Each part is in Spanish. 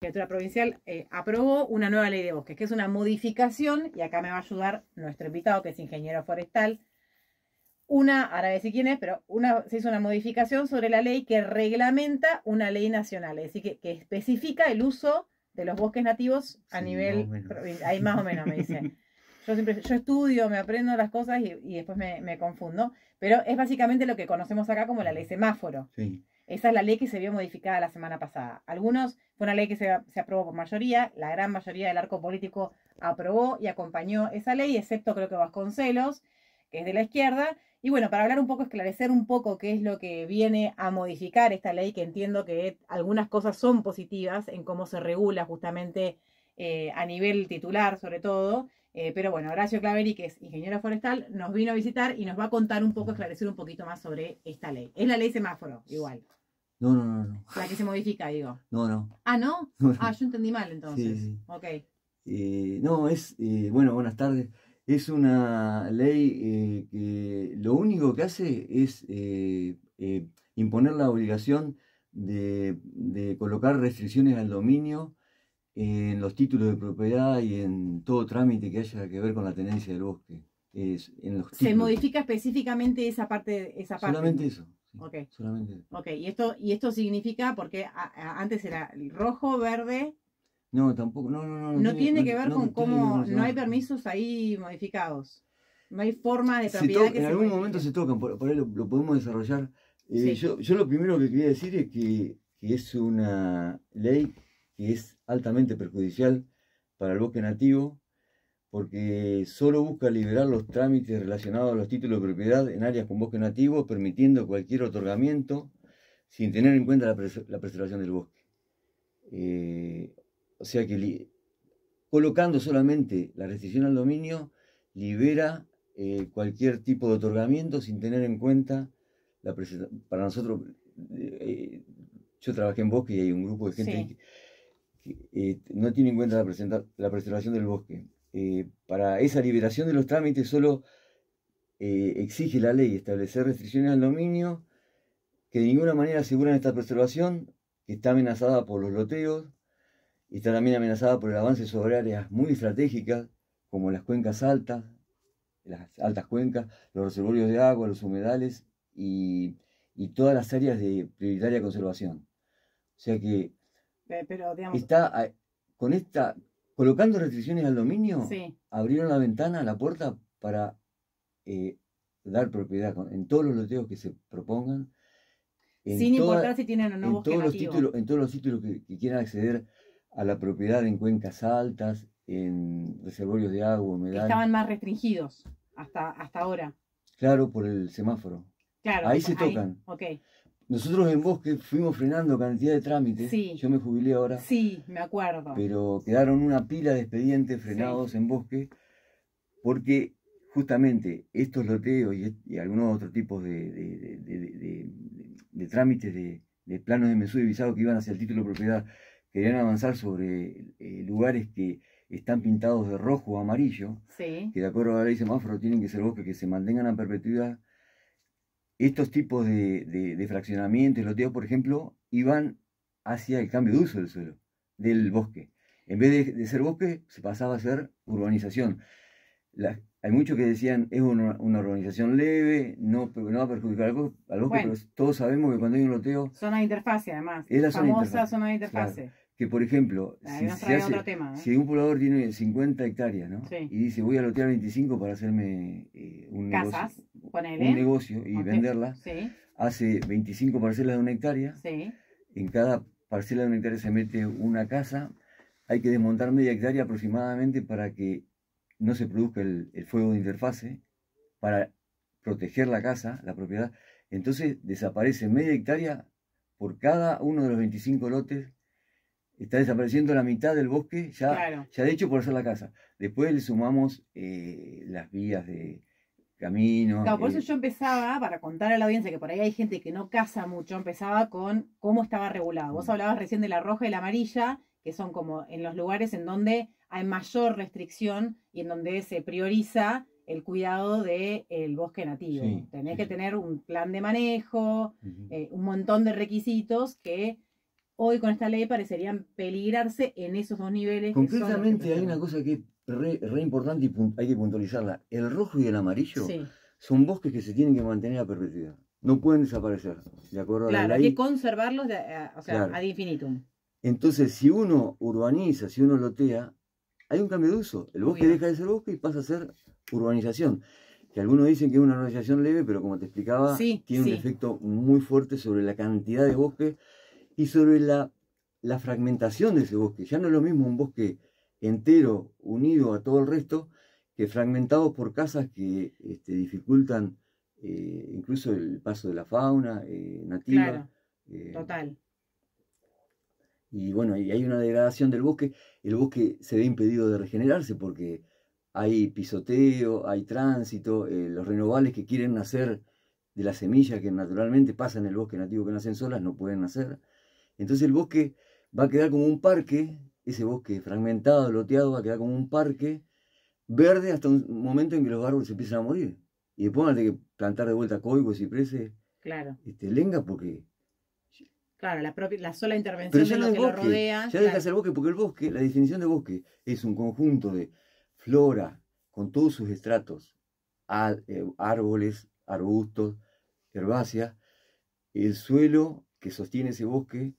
legislatura provincial aprobó una nueva ley de bosques, que es una modificación, y acá me va a ayudar nuestro invitado, que es ingeniero forestal. Ahora voy a decir quién es, pero se hizo una modificación sobre la ley que reglamenta una ley nacional, es decir, que especifica el uso de los bosques nativos a nivel, ahí más o menos me dice. Yo estudio, me aprendo las cosas y después me confundo, pero es básicamente lo que conocemos acá como la ley semáforo. Sí. Esa es la ley que se vio modificada la semana pasada. Fue una ley que se aprobó por mayoría, la gran mayoría del arco político aprobó y acompañó esa ley, excepto creo que Vasconcelos, que es de la izquierda. Y bueno, para hablar un poco, esclarecer un poco qué es lo que viene a modificar esta ley, que entiendo que algunas cosas son positivas en cómo se regula justamente a nivel titular sobre todo. Pero bueno, Horacio Claveri, que es ingeniero forestal, nos vino a visitar y nos va a contar un poco, esclarecer un poquito más sobre esta ley. Es la ley semáforo, igual. No. La que se modifica, digo. No. Ah, ¿no? Ah, yo entendí mal entonces. Sí. Ok. No, bueno, buenas tardes. Es una ley que lo único que hace es imponer la obligación de colocar restricciones al dominio en los títulos de propiedad y en todo trámite que haya que ver con la tenencia del bosque. Se modifica específicamente esa parte. Solamente eso. Sí, ok. Solamente eso. Ok, y esto significa, porque antes era rojo, verde. No, tampoco, no. No tiene que ver con cómo no hay permisos ahí modificados. No hay forma de propiedad que en algún momento se tocan, por ahí lo podemos desarrollar. Sí. Yo lo primero que quería decir es que es una ley que es altamente perjudicial para el bosque nativo, porque solo busca liberar los trámites relacionados a los títulos de propiedad en áreas con bosque nativo, permitiendo cualquier otorgamiento sin tener en cuenta la preservación del bosque. O sea que colocando solamente la restricción al dominio, libera cualquier tipo de otorgamiento sin tener en cuenta para nosotros. Yo trabajé en bosque y hay un grupo de gente que no tiene en cuenta la preservación del bosque. Para esa liberación de los trámites solo exige la ley establecer restricciones al dominio que de ninguna manera aseguran esta preservación, que está amenazada por los loteos, y está también amenazada por el avance sobre áreas muy estratégicas como las cuencas altas, las altas cuencas, los reservorios de agua, los humedales y todas las áreas de prioritaria conservación. O sea que pero, digamos, colocando restricciones al dominio, sí, abrieron la ventana, la puerta para dar propiedad en todos los loteos que se propongan. Sin importar si tienen o no bosque nativo. En todos los títulos que quieran acceder a la propiedad en cuencas altas, en reservorios de agua, humedales. Estaban más restringidos hasta ahora. Claro, por el semáforo. Claro. Ahí se tocan. Okay. Nosotros en bosque fuimos frenando cantidad de trámites. Sí. Yo me jubilé ahora. Sí, me acuerdo. Pero quedaron una pila de expedientes frenados en bosque porque justamente estos loteos y algunos otros tipos de trámites de planos de mesura y visado que iban hacia el título de propiedad querían avanzar sobre lugares que están pintados de rojo o amarillo, que de acuerdo a la ley semáforo tienen que ser bosques que se mantengan a perpetuidad. Estos tipos de fraccionamientos y loteos, por ejemplo, iban hacia el cambio de uso del suelo, del bosque. En vez de ser bosque, se pasaba a ser urbanización. Hay muchos que decían, es una urbanización leve, no va a perjudicar al bosque, pero todos sabemos que cuando hay un loteo... Zona de interfase, además. Es la famosa zona de interfase. Claro, que, por ejemplo, si un poblador tiene 50 hectáreas, ¿no? Y dice, voy a lotear 25 para hacerme un negocio y venderla, hace 25 parcelas de una hectárea, en cada parcela de una hectárea se mete una casa, hay que desmontar media hectárea aproximadamente para que no se produzca el fuego de interfase, para proteger la casa, la propiedad. Entonces desaparece media hectárea por cada uno de los 25 lotes. Está desapareciendo la mitad del bosque, ya de hecho por hacer la casa. Después le sumamos las vías de camino. Claro, por eso yo empezaba, para contar a la audiencia que por ahí hay gente que no caza mucho, empezaba con cómo estaba regulado. Vos hablabas recién de la roja y la amarilla, que son como en los lugares en donde hay mayor restricción y en donde se prioriza el cuidado del bosque nativo. Tenés que tener un plan de manejo, un montón de requisitos que hoy con esta ley parecerían peligrarse en esos dos niveles. Concretamente hay una cosa que es re importante y hay que puntualizarla. El rojo y el amarillo sí. son bosques que se tienen que mantener a perpetuidad. No pueden desaparecer, de acuerdo a la ley. Hay que conservarlos claro. ad infinitum. Entonces, si uno urbaniza, si uno lotea, hay un cambio de uso. El bosque deja de ser bosque y pasa a ser urbanización. Que algunos dicen que es una urbanización leve, pero como te explicaba, tiene un efecto muy fuerte sobre la cantidad de bosque y sobre la fragmentación de ese bosque. Ya no es lo mismo un bosque entero, unido a todo el resto, que fragmentado por casas que dificultan incluso el paso de la fauna nativa. Claro, total. Y bueno, y hay una degradación del bosque. El bosque se ve impedido de regenerarse porque hay pisoteo, hay tránsito, los renovales que quieren nacer de las semillas que naturalmente pasan en el bosque nativo que nacen solas, no pueden nacer. Entonces el bosque va a quedar como un parque, ese bosque fragmentado, loteado, va a quedar como un parque verde hasta un momento en que los árboles empiezan a morir. Y después van a tener que plantar de vuelta coigos, cipreses, lengas, porque... Claro, la sola intervención de lo que lo rodea. Ya deja de ser bosque, porque el bosque, la definición de bosque es un conjunto de flora con todos sus estratos, árboles, arbustos, herbáceas, el suelo que sostiene ese bosque,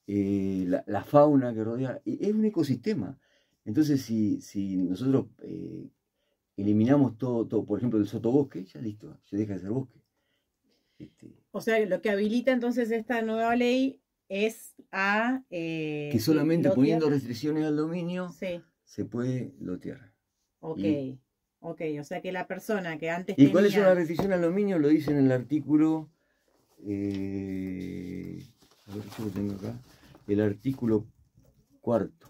la fauna que rodea, es un ecosistema. Entonces, si nosotros eliminamos todo, por ejemplo, el sotobosque, ya listo, ya deja de ser bosque. O sea, lo que habilita entonces esta nueva ley es que solamente poniendo restricciones al dominio se puede lotear. Ok, o sea que la persona que antes ¿Y cuáles son las restricciones al dominio? Lo dice en el artículo... a ver, yo lo tengo acá. El artículo 4.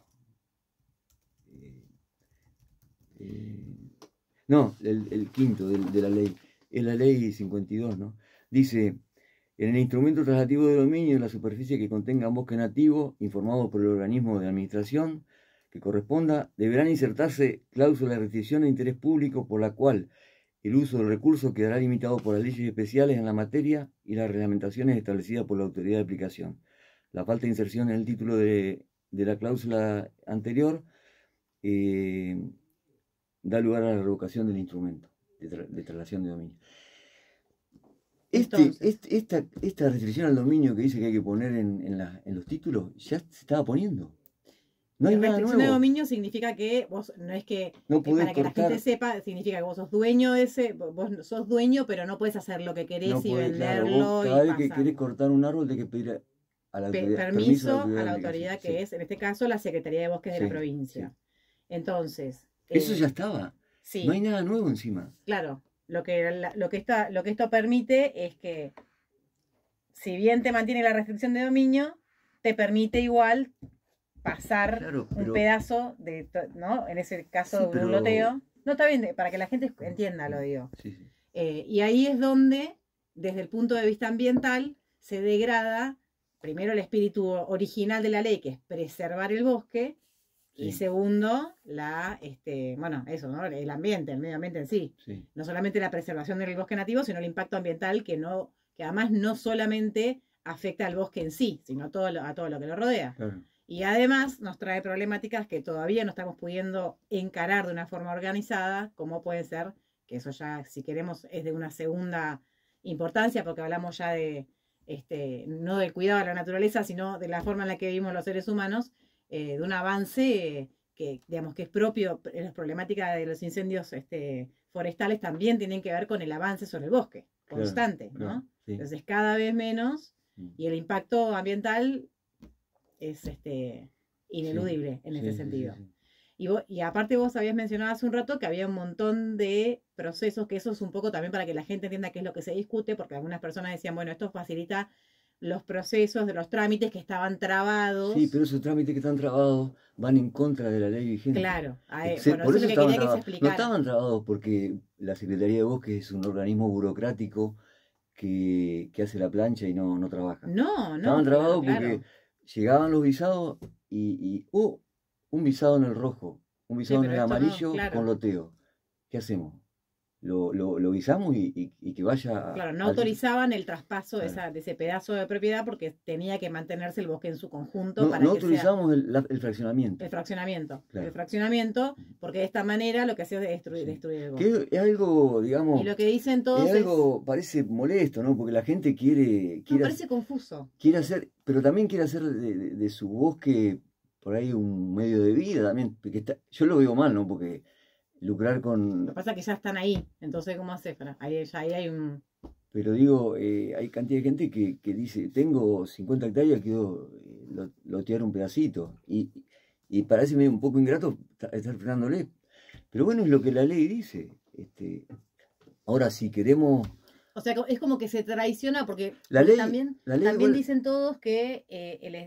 No, el quinto de la ley. Es la ley 52, ¿no? Dice... En el instrumento traslativo de dominio, en la superficie que contenga bosque nativo, informado por el organismo de administración que corresponda, deberán insertarse cláusulas de restricción de interés público por la cual el uso del recurso quedará limitado por las leyes especiales en la materia y las reglamentaciones establecidas por la autoridad de aplicación. La falta de inserción en el título de la cláusula anterior da lugar a la revocación del instrumento de traslación de dominio. Esta restricción al dominio que dice que hay que poner en los títulos ya se estaba poniendo. No hay nada nuevo. Restricción de dominio significa que vos, no es que, para que la gente sepa, significa que vos sos dueño de ese, vos sos dueño, pero no puedes hacer lo que querés y venderlo. Claro, vos, cada vez que querés cortar un árbol, tenés que pedir a la autoridad, permiso a la autoridad que es, en este caso, la Secretaría de Bosques de la provincia. Entonces... Eso ya estaba. No hay nada nuevo encima. Claro. Lo que esto permite es que, si bien te mantiene la restricción de dominio, te permite igual pasar un pedazo de, ¿no? En ese caso de un loteo. No, está bien, para que la gente entienda, lo digo. Y ahí es donde, desde el punto de vista ambiental, se degrada primero el espíritu original de la ley, que es preservar el bosque. Y segundo, eso, ¿no? El ambiente, el medio ambiente en sí. No solamente la preservación del bosque nativo, sino el impacto ambiental que además no solamente afecta al bosque en sí, sino a todo lo que lo rodea. Claro. Y además nos trae problemáticas que todavía no estamos pudiendo encarar de una forma organizada, como puede ser, que eso ya, si queremos, es de una segunda importancia, porque hablamos ya de, no del cuidado de la naturaleza, sino de la forma en la que vivimos los seres humanos, de un avance que, digamos, que es propio. Las problemáticas de los incendios forestales también tienen que ver con el avance sobre el bosque, constante, ¿no? Entonces, cada vez menos, y el impacto ambiental es ineludible en ese sentido. Y aparte vos habías mencionado hace un rato que había un montón de procesos, que eso es un poco también para que la gente entienda qué es lo que se discute, porque algunas personas decían, bueno, esto facilita los procesos de los trámites que estaban trabados. Sí, pero esos trámites que están trabados van en contra de la ley vigente. Claro, por eso estaban trabados. No estaban trabados porque la Secretaría de Bosques es un organismo burocrático que hace la plancha y no trabaja. No. Estaban trabados porque llegaban los visados y un visado en el rojo, un visado en el amarillo con loteo. ¿Qué hacemos? lo guisamos y que vaya... Claro, no autorizaban el traspaso de ese pedazo de propiedad porque tenía que mantenerse el bosque en su conjunto para no que autorizamos el fraccionamiento. el fraccionamiento. Claro. El fraccionamiento, porque de esta manera lo que hacía es destruir el bosque. Que es algo, digamos... Y lo que dicen todos es algo, parece molesto, ¿no? Porque la gente quiere parece confuso. Quiere hacer, pero también quiere hacer de su bosque por ahí un medio de vida también. Porque yo lo veo mal, ¿no? Porque lucrar con... Lo que pasa es que ya están ahí, entonces ¿cómo haces? Ahí hay un... Pero digo, hay cantidad de gente que dice, tengo 50 hectáreas, quiero lotear un pedacito. Y parece un poco ingrato estar frenándole. Pero bueno, es lo que la ley dice. Ahora, si queremos... O sea, es como que se traiciona porque la ley también igual... dicen todos que,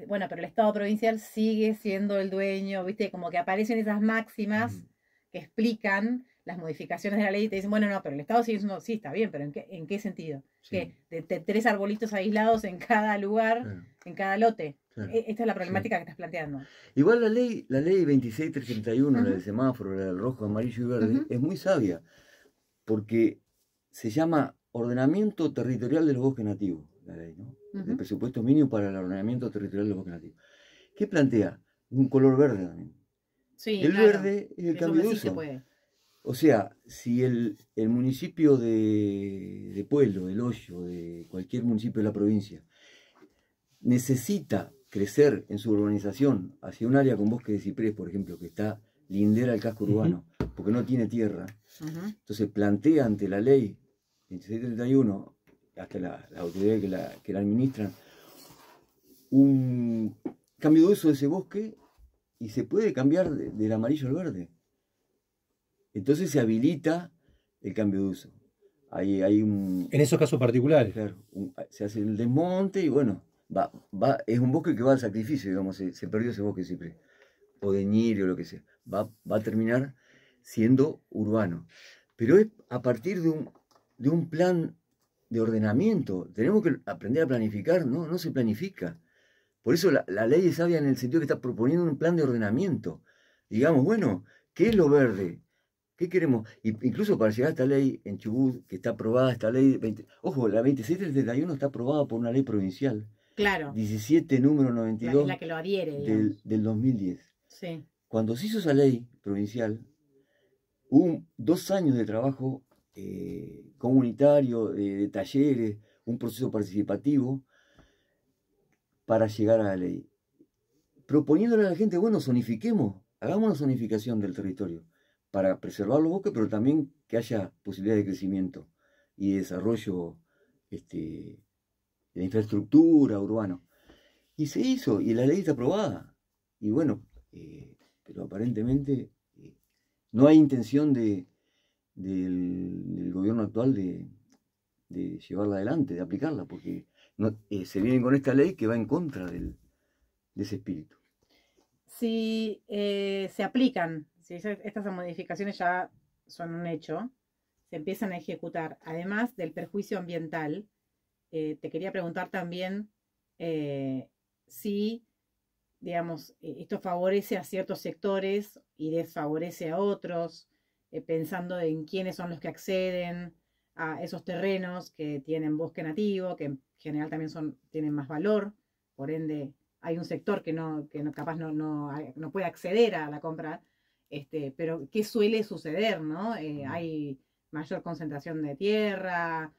bueno, pero el Estado provincial sigue siendo el dueño, ¿viste? Como que aparecen esas máximas que explican las modificaciones de la ley y te dicen, bueno, no, pero el Estado sigue siendo, sí, está bien, pero ¿en qué sentido? Sí. Que de 3 arbolitos aislados en cada lugar, en cada lote. Claro. Esta es la problemática que estás planteando. Igual la ley 26331, la del semáforo, la del rojo, amarillo y verde, es muy sabia, porque se llama Ordenamiento Territorial de los Bosques Nativos, la ley, ¿no? El presupuesto mínimo para el ordenamiento territorial de los bosques nativos. ¿Qué plantea? Un color verde también. Sí, el verde es el cambio de uso. O sea, si el municipio de Pueblo, del Hoyo, de cualquier municipio de la provincia, necesita crecer en su urbanización hacia un área con bosque de ciprés, por ejemplo, que está lindera al casco urbano, porque no tiene tierra, entonces plantea ante la ley 2631, hasta las autoridades que la administran, un cambio de uso de ese bosque y se puede cambiar del amarillo al verde. Entonces se habilita el cambio de uso. Hay un... En esos casos particulares. Claro, se hace el desmonte y bueno, es un bosque que va al sacrificio, digamos, se perdió ese bosque siempre, o de ñirio o lo que sea. Va a terminar siendo urbano. Pero es a partir de un plan de ordenamiento. Tenemos que aprender a planificar, no se planifica. Por eso la ley es sabia en el sentido que está proponiendo un plan de ordenamiento. Digamos, bueno, ¿qué es lo verde? ¿Qué queremos? Incluso para llegar a esta ley en Chubut, que está aprobada esta ley, ojo, la 2631 está aprobada por una ley provincial. Claro. 17 número 92 la que lo adhiere, del 2010. Sí. Cuando se hizo esa ley provincial, hubo 2 años de trabajo comunitario, de talleres, un proceso participativo para llegar a la ley. Proponiéndole a la gente, bueno, zonifiquemos, hagamos una zonificación del territorio para preservar los bosques, pero también que haya posibilidad de crecimiento y de desarrollo de la infraestructura urbana. Y se hizo, y la ley está aprobada. Y bueno, pero aparentemente no hay intención del gobierno actual de llevarla adelante, de aplicarla, porque se vienen con esta ley que va en contra de ese espíritu. Si se aplican, si estas modificaciones ya son un hecho, se empiezan a ejecutar, además del perjuicio ambiental, te quería preguntar también si, digamos, esto favorece a ciertos sectores y desfavorece a otros, pensando en quiénes son los que acceden a esos terrenos que tienen bosque nativo, que en general también tienen más valor, por ende hay un sector que capaz no puede acceder a la compra, pero ¿qué suele suceder, no? Hay mayor concentración de tierra,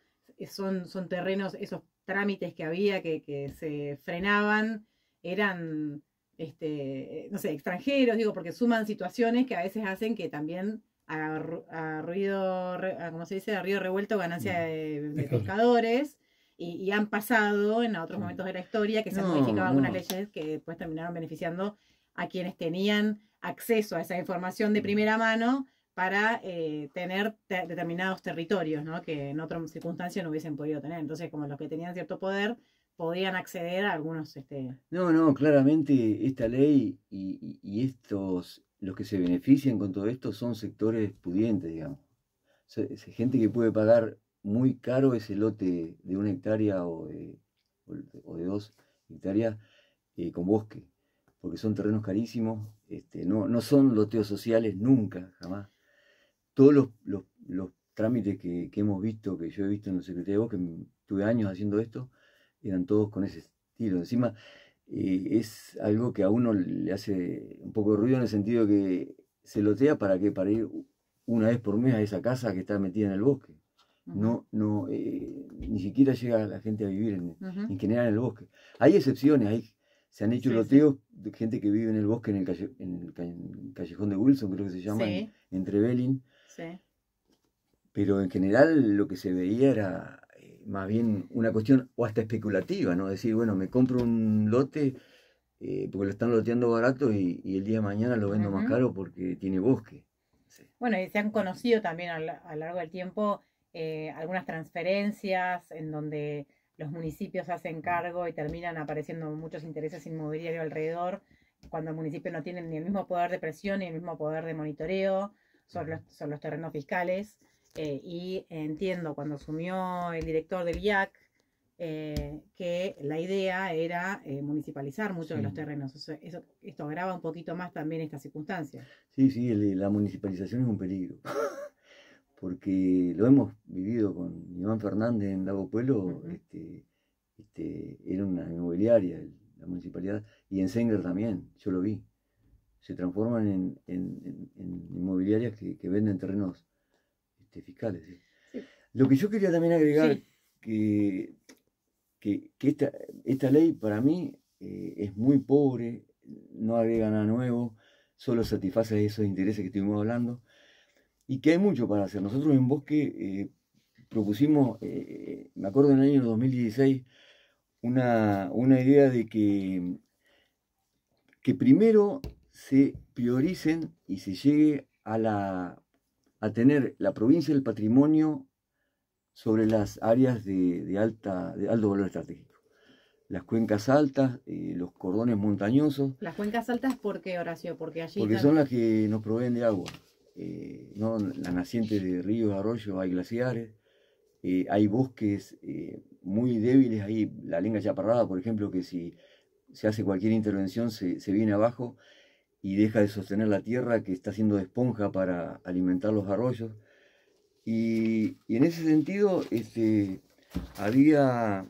son terrenos, esos trámites que había que se frenaban, eran, no sé, extranjeros, digo, porque suman situaciones que a veces hacen que también a ruido, ¿cómo se dice? A río revuelto, ganancia de pescadores. Y han pasado en otros momentos de la historia que se han modificado algunas leyes que después terminaron beneficiando a quienes tenían acceso a esa información de primera mano para tener determinados territorios, ¿no? Que en otras circunstancias no hubiesen podido tener. Entonces, como los que tenían cierto poder podían acceder a algunos... No, claramente esta ley y estos, los que se benefician con todo esto son sectores pudientes, digamos. Gente que puede pagar muy caro ese lote de 1 hectárea o de 2 hectáreas con bosque, porque son terrenos carísimos, no son loteos sociales nunca, jamás. Todos los trámites que hemos visto, que yo he visto en la Secretaría de Bosque, tuve años haciendo esto, eran todos con ese estilo. Encima, es algo que a uno le hace un poco de ruido en el sentido que se lotea para qué, para ir una vez por mes a esa casa que está metida en el bosque. No, ni siquiera llega la gente a vivir en general en el bosque. Hay excepciones, se han hecho loteos de gente que vive en el bosque, en el callejón de Wilson, creo que se llama, entre Belín. Sí. Pero en general lo que se veía era más bien una cuestión o hasta especulativa, ¿no? Decir, bueno, me compro un lote porque lo están loteando barato y el día de mañana lo vendo más caro porque tiene bosque. Sí. Bueno, y se han conocido también a lo largo del tiempo algunas transferencias en donde los municipios hacen cargo y terminan apareciendo muchos intereses inmobiliarios alrededor, cuando el municipio no tiene ni el mismo poder de presión ni el mismo poder de monitoreo sobre los terrenos fiscales. Y entiendo cuando asumió el director del IAC que la idea era municipalizar muchos de los terrenos. Esto agrava un poquito más también esta circunstancia. Sí, la municipalización es un peligro. Porque lo hemos vivido con Iván Fernández en Lago Pueblo, era una inmobiliaria, la municipalidad, y en Sengler también, yo lo vi. Se transforman en inmobiliarias que venden terrenos fiscales. ¿Sí? Sí. Lo que yo quería también agregar, que esta ley para mí es muy pobre, no agrega nada nuevo, solo satisface esos intereses que estuvimos hablando, y que hay mucho para hacer. Nosotros en Bosque propusimos, me acuerdo en el año 2016, una idea de que primero se prioricen y se llegue a tener la provincia del patrimonio sobre las áreas de alto valor estratégico. Las cuencas altas, los cordones montañosos. ¿Las cuencas altas por qué, Horacio? Porque son las que nos proveen de agua. ¿No? La naciente de ríos, arroyos, hay glaciares, hay bosques muy débiles, ahí la lenga chaparrada, por ejemplo, que si se hace cualquier intervención se viene abajo y deja de sostener la tierra que está haciendo de esponja para alimentar los arroyos. Y en ese sentido, había,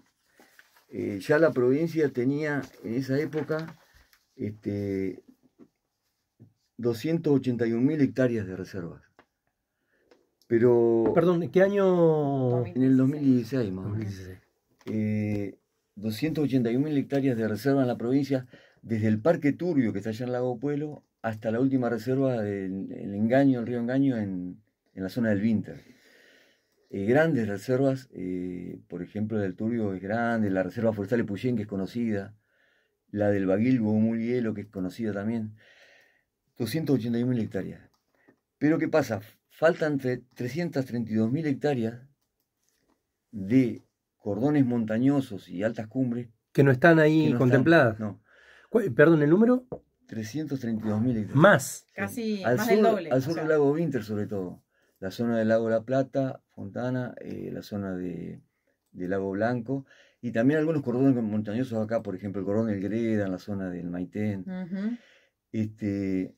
ya la provincia tenía en esa época 281.000 hectáreas de reservas. Pero... Perdón, ¿en qué año? En el 2016, más o menos. 281.000 hectáreas de reserva en la provincia, desde el Parque Turbio, que está allá en Lago Pueblo, hasta la última reserva del Engaño, el río Engaño, en la zona del Vinter. Grandes reservas, por ejemplo, del Turbio es grande, la reserva forestal de Puyén, que es conocida, la del Baguil, Bomulielo, que es conocida también. 281.000 hectáreas. Pero ¿qué pasa? Faltan 332.000 hectáreas de cordones montañosos y altas cumbres. Que no están ahí contempladas. No. Perdón, ¿el número? 332.000 hectáreas. Más. Casi más del doble. Al sur del lago Vinter, sobre todo. La zona del lago La Plata, Fontana, la zona del lago Blanco. Y también algunos cordones montañosos acá, por ejemplo, el cordón del Greda, en la zona del Maitén. Entonces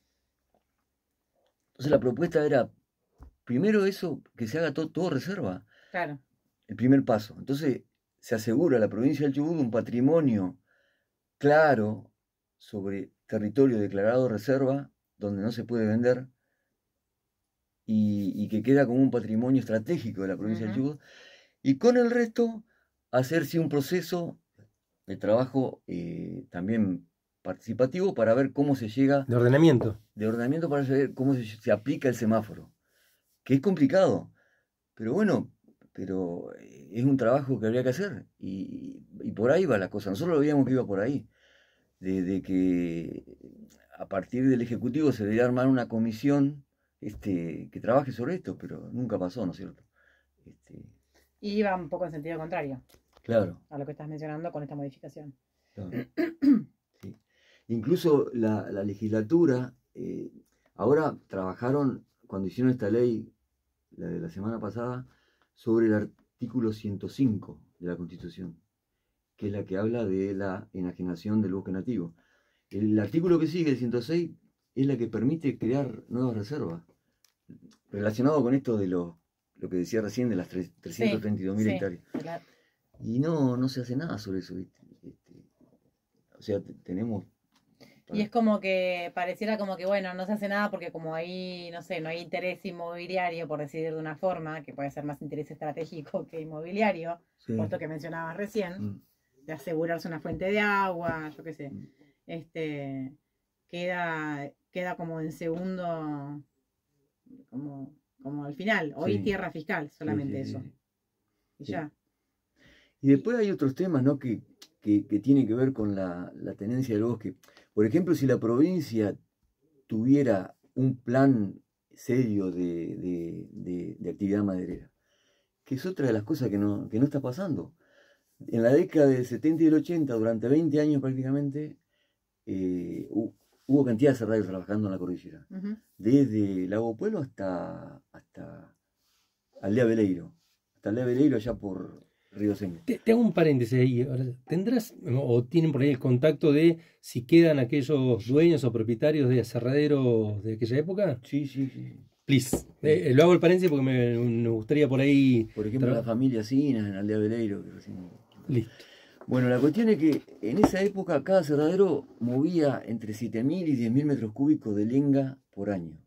la propuesta era, primero eso, que se haga todo reserva. Claro. El primer paso. Entonces se asegura a la provincia del Chubut un patrimonio claro sobre territorio declarado reserva, donde no se puede vender, y que queda como un patrimonio estratégico de la provincia del Chubut. Y con el resto, hacerse un proceso de trabajo también participativo para ver cómo se llega... De ordenamiento. De ordenamiento para saber cómo se aplica el semáforo. Que es complicado, pero bueno, es un trabajo que habría que hacer. Y por ahí va la cosa. Nosotros lo veíamos que iba por ahí. De que a partir del Ejecutivo se debería armar una comisión que trabaje sobre esto, pero nunca pasó, ¿no es cierto? Y iba un poco en sentido contrario. Claro. A lo que estás mencionando con esta modificación. Claro. Sí. Incluso la legislatura, ahora trabajaron, cuando hicieron esta ley, la de la semana pasada, sobre el artículo 105 de la Constitución, que es la que habla de la enajenación del bosque nativo. El artículo que sigue, el 106, es la que permite crear nuevas reservas. Relacionado con esto de lo que decía recién de las 332.000 sí, hectáreas. claro. Y no se hace nada sobre eso, ¿viste? O sea, tenemos... Y es como que pareciera como que, bueno, no se hace nada porque como ahí, no sé, no hay interés inmobiliario, por decir de una forma, que puede ser más interés estratégico que inmobiliario, Sí. por esto que mencionabas recién, Mm. de asegurarse una fuente de agua, yo qué sé, Mm. queda como en segundo, como al final, hoy Sí. tierra fiscal, solamente Sí. eso. Y Sí. ya. Y después hay otros temas, ¿no? que tienen que ver con la tenencia del bosque. Por ejemplo, si la provincia tuviera un plan serio de actividad maderera, que es otra de las cosas que no está pasando. En la década del 70 y del 80, durante 20 años prácticamente, hubo cantidad de cerrados trabajando en la cordillera. Uh-huh. Desde Lago Pueblo hasta Aldea Veleiro. Hasta Aldea Veleiro allá por Río Seco. Te hago un paréntesis ahí. ¿Tendrás o tienen por ahí el contacto de si quedan aquellos dueños o propietarios de aserraderos de aquella época? Sí. Please. Lo hago el paréntesis porque me gustaría por ahí... Por ejemplo, la familia Sinas en Aldea Veleiro. Que recién... Listo. Bueno, la cuestión es que en esa época cada aserradero movía entre 7.000 y 10.000 metros cúbicos de lenga por año,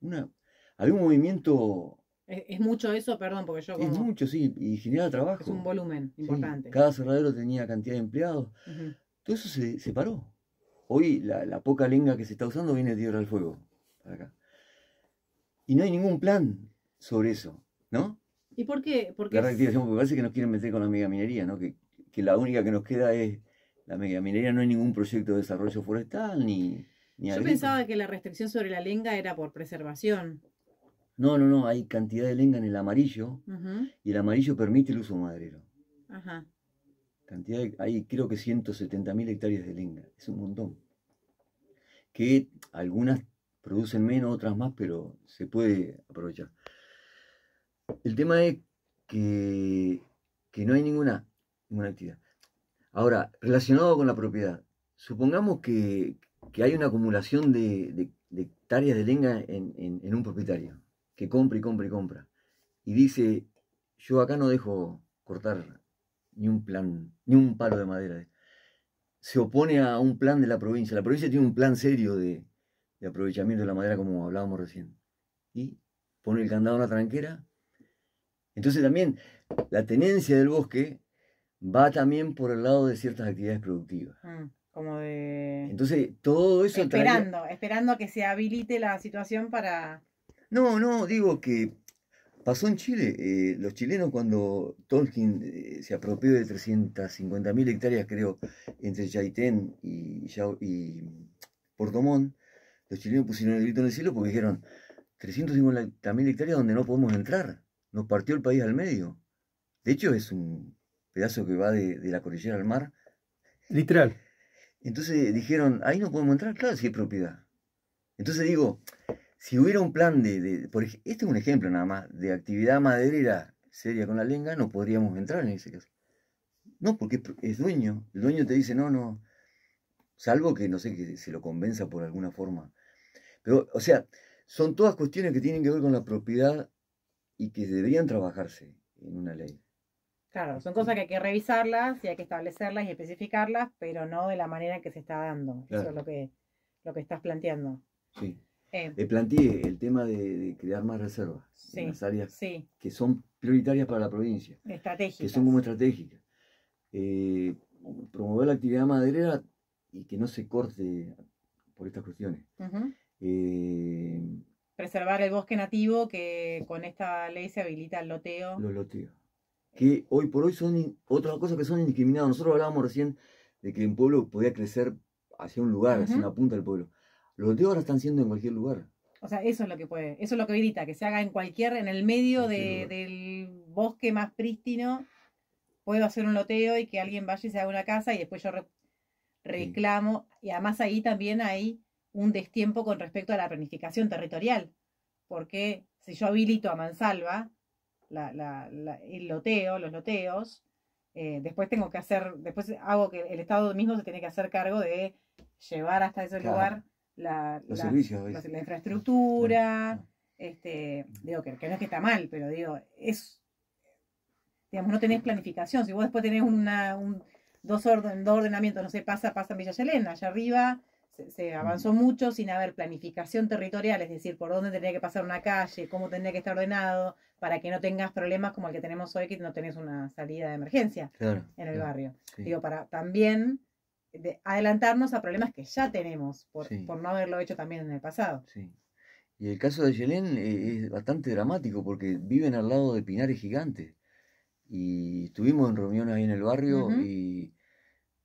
¿no? Había un movimiento... Es mucho eso, perdón, porque yo como... Es mucho, sí, y generaba trabajo. Es un volumen importante. Sí, cada aserradero tenía cantidad de empleados. Uh-huh. Todo eso se paró. Hoy la poca lenga que se está usando viene de Tierra del Fuego, para acá. Y no hay ningún plan sobre eso, ¿no? ¿Y por qué? La reactivación, porque parece que nos quieren meter con la megaminería, ¿no? Que la única que nos queda es la megaminería. No hay ningún proyecto de desarrollo forestal ni Yo agrícola. pensaba que la restricción sobre la lenga era por preservación. No, hay cantidad de lenga en el amarillo, Uh-huh. y el amarillo permite el uso maderero. Ajá. Hay creo que 170.000 hectáreas de lenga, es un montón. Que algunas producen menos, otras más, pero se puede aprovechar. El tema es que no hay ninguna actividad. Ahora, relacionado con la propiedad, supongamos que hay una acumulación de hectáreas de lenga en un propietario, que compra y compra y compra, y dice, yo acá no dejo cortar ni un palo de madera. Se opone a un plan de la provincia. La provincia tiene un plan serio de aprovechamiento de la madera, como hablábamos recién, y pone el candado en la tranquera. Entonces también la tenencia del bosque va también por el lado de ciertas actividades productivas. Como de... Entonces todo eso... Esperando a que se habilite la situación para... No, digo que pasó en Chile. Los chilenos, cuando Tolkien se apropió de 350.000 hectáreas, creo, entre Chaitén y Puerto Montt, los chilenos pusieron el grito en el cielo porque dijeron 350.000 hectáreas donde no podemos entrar. Nos partió el país al medio. De hecho, es un pedazo que va de la cordillera al mar. Literal. Entonces dijeron, ahí no podemos entrar, claro, si es propiedad. Entonces digo, si hubiera un plan este es un ejemplo nada más, de actividad maderera seria con la lenga, no podríamos entrar en ese caso. No, porque es dueño. El dueño te dice, no, salvo que, no sé, que se lo convenza por alguna forma. Pero, o sea, son todas cuestiones que tienen que ver con la propiedad y que deberían trabajarse en una ley. Claro, son cosas que hay que revisarlas y hay que establecerlas y especificarlas, pero no de la manera en que se está dando. Claro. Eso es lo que estás planteando. Sí. Planteé el tema de crear más reservas en las áreas que son prioritarias para la provincia. Estratégicas. Que son como estratégicas. Promover la actividad maderera y que no se corte por estas cuestiones. Uh-huh. Preservar el bosque nativo, que con esta ley se habilita el loteo. Los loteos. Que hoy por hoy son otras cosas que son indiscriminadas. Nosotros hablábamos recién de que un pueblo podía crecer hacia un lugar, hacia una punta del pueblo. Los loteos ahora están siendo en cualquier lugar. O sea, eso es lo que puede, eso es lo que habilita, que se haga en el medio del bosque más prístino. Puedo hacer un loteo y que alguien vaya y se haga una casa y después yo reclamo. Sí. Y además ahí también hay un destiempo con respecto a la planificación territorial. Porque si yo habilito a mansalva el loteo, los loteos, después hago que el Estado mismo se tiene que hacer cargo de llevar hasta ese lugar los servicios, la infraestructura, digo que no es que está mal, pero digo, digamos, no tenés planificación. Si vos después tenés dos ordenamientos, no sé, pasa en Villa Yelena, allá arriba se avanzó mucho sin haber planificación territorial, es decir, por dónde tendría que pasar una calle, cómo tendría que estar ordenado, para que no tengas problemas como el que tenemos hoy, que no tenés una salida de emergencia en el barrio. Sí. Digo, para también adelantarnos a problemas que ya tenemos por no haberlo hecho también en el pasado. Sí. Y el caso de Yelén es bastante dramático porque viven al lado de pinares gigantes. Y estuvimos en reuniones ahí en el barrio y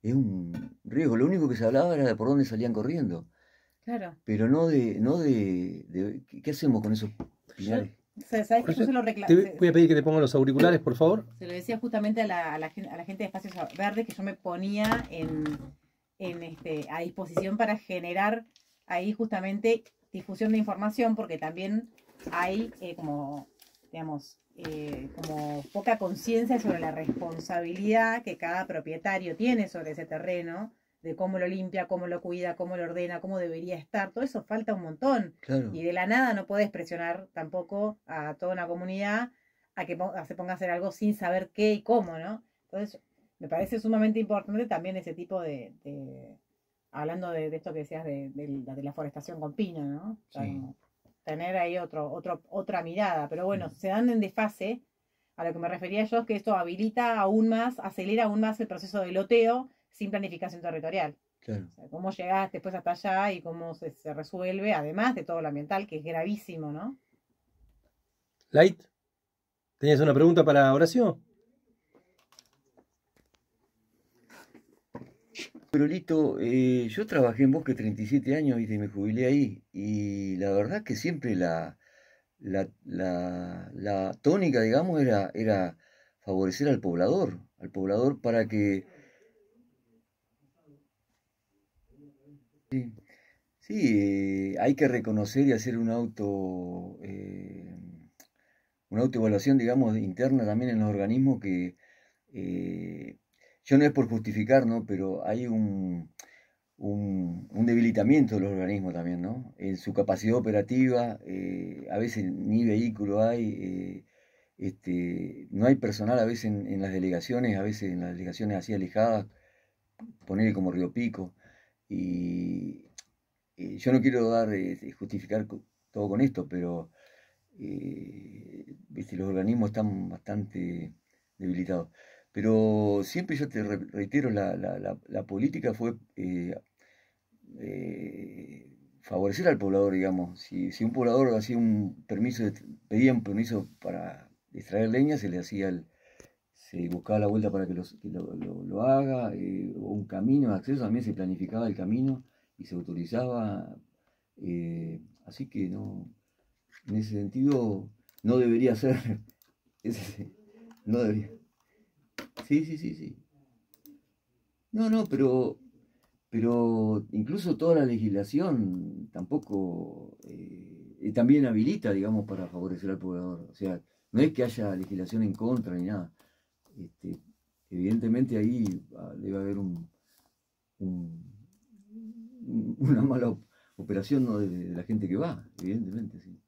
es un riesgo. Lo único que se hablaba era de por dónde salían corriendo. Claro. Pero no de ¿qué hacemos con esos pinares? ¿Sabes que yo se lo te voy a pedir que te pongan los auriculares, por favor. Se lo decía justamente a la gente de Espacios Verdes, que yo me ponía a disposición para generar ahí justamente difusión de información, porque también hay como poca conciencia sobre la responsabilidad que cada propietario tiene sobre ese terreno, de cómo lo limpia, cómo lo cuida, cómo lo ordena, cómo debería estar. Todo eso falta un montón. Claro. Y de la nada no podés presionar tampoco a toda una comunidad a que se ponga a hacer algo sin saber qué y cómo, ¿no? Entonces, me parece sumamente importante también ese tipo hablando de esto que decías de la forestación con pino, ¿no? Sí. Tener ahí otra mirada. Pero bueno, se dan en desfase. A lo que me refería yo es que esto acelera aún más el proceso de loteo sin planificación territorial. Claro. O sea, cómo llegás después hasta allá y cómo se resuelve, además de todo lo ambiental, que es gravísimo, ¿no? Light, ¿tenías una pregunta para Horacio? Pero Lito, yo trabajé en Bosque 37 años y me jubilé ahí. Y la verdad que siempre la tónica, digamos, era favorecer al poblador para que... Sí, hay que reconocer y hacer una autoevaluación, digamos, interna también en los organismos que... yo no es por justificar, ¿no? Pero hay un debilitamiento de los organismos también, ¿no? En su capacidad operativa, a veces ni vehículo hay, no hay personal a veces en las delegaciones, a veces en las delegaciones así alejadas, ponerle como Río Pico, y yo no quiero justificar todo con esto, pero ¿viste? Los organismos están bastante debilitados. Pero siempre yo te reitero, la política fue favorecer al poblador, digamos. Si un poblador hacía pedía un permiso para extraer leña, se buscaba la vuelta para que lo haga, o un camino de acceso, también se planificaba el camino y se autorizaba. Así que no, en ese sentido no debería ser. No debería. Sí. No, pero incluso toda la legislación tampoco también habilita, digamos, para favorecer al poblador. O sea, no es que haya legislación en contra ni nada. Evidentemente ahí debe haber una mala operación, ¿no? de la gente que va, evidentemente, sí.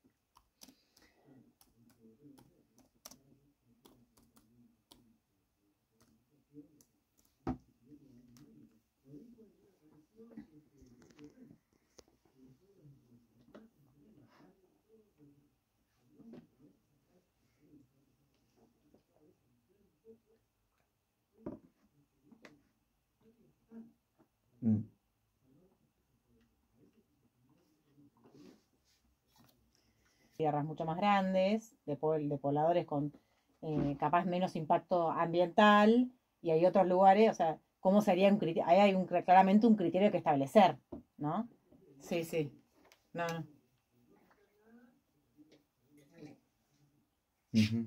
Tierras mucho más grandes, de pobladores con capaz menos impacto ambiental, y hay otros lugares, o sea, ¿cómo sería un criterio? Ahí hay claramente un criterio que establecer, ¿no? Sí. No. Uh-huh.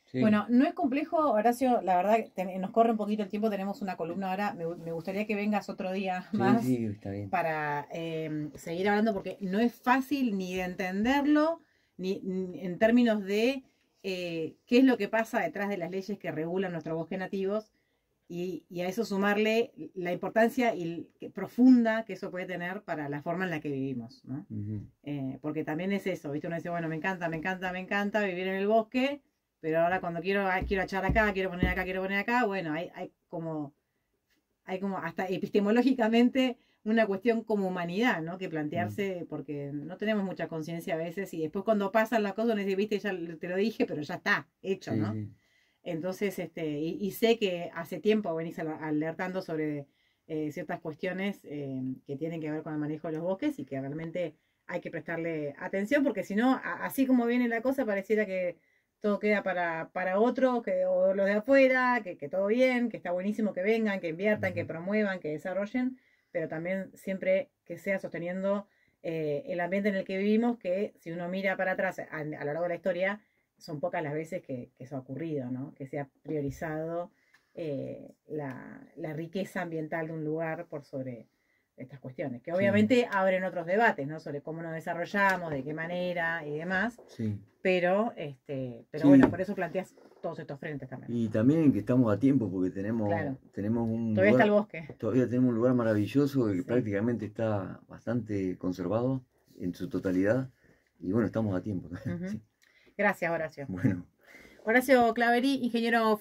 Sí. Bueno, no es complejo, Horacio, la verdad nos corre un poquito el tiempo, tenemos una columna ahora, me gustaría que vengas otro día más está bien. Para seguir hablando, porque no es fácil ni de entenderlo, ni en términos de qué es lo que pasa detrás de las leyes que regulan nuestros bosques nativos, y a eso sumarle la importancia profunda que eso puede tener para la forma en la que vivimos, ¿no? Porque también es eso, ¿viste? Uno dice, bueno, me encanta vivir en el bosque, pero ahora cuando quiero echar acá, quiero poner acá, bueno, hay como hasta epistemológicamente una cuestión como humanidad, ¿no? Que plantearse, porque no tenemos mucha conciencia a veces, y después cuando pasan las cosas, uno dice, viste, ya te lo dije, pero ya está, hecho, ¿no? Sí. Entonces, y sé que hace tiempo venís alertando sobre ciertas cuestiones que tienen que ver con el manejo de los bosques y que realmente hay que prestarle atención, porque si no, así como viene la cosa, pareciera que todo queda para otros, o los de afuera, que todo bien, que está buenísimo que vengan, que inviertan, que promuevan, que desarrollen, pero también siempre que sea sosteniendo el ambiente en el que vivimos, que si uno mira para atrás a lo largo de la historia, son pocas las veces que eso ha ocurrido, ¿no? Que se ha priorizado la riqueza ambiental de un lugar por sobre estas cuestiones, que obviamente abren otros debates, ¿no? Sobre cómo nos desarrollamos, de qué manera y demás. Sí. Pero bueno, por eso planteas todos estos frentes también. Y también que estamos a tiempo porque tenemos un todavía está el bosque. Todavía tenemos un lugar maravilloso que prácticamente está bastante conservado en su totalidad. Y bueno, estamos a tiempo. Sí. Gracias, Horacio. Bueno. Horacio Claverí, ingeniero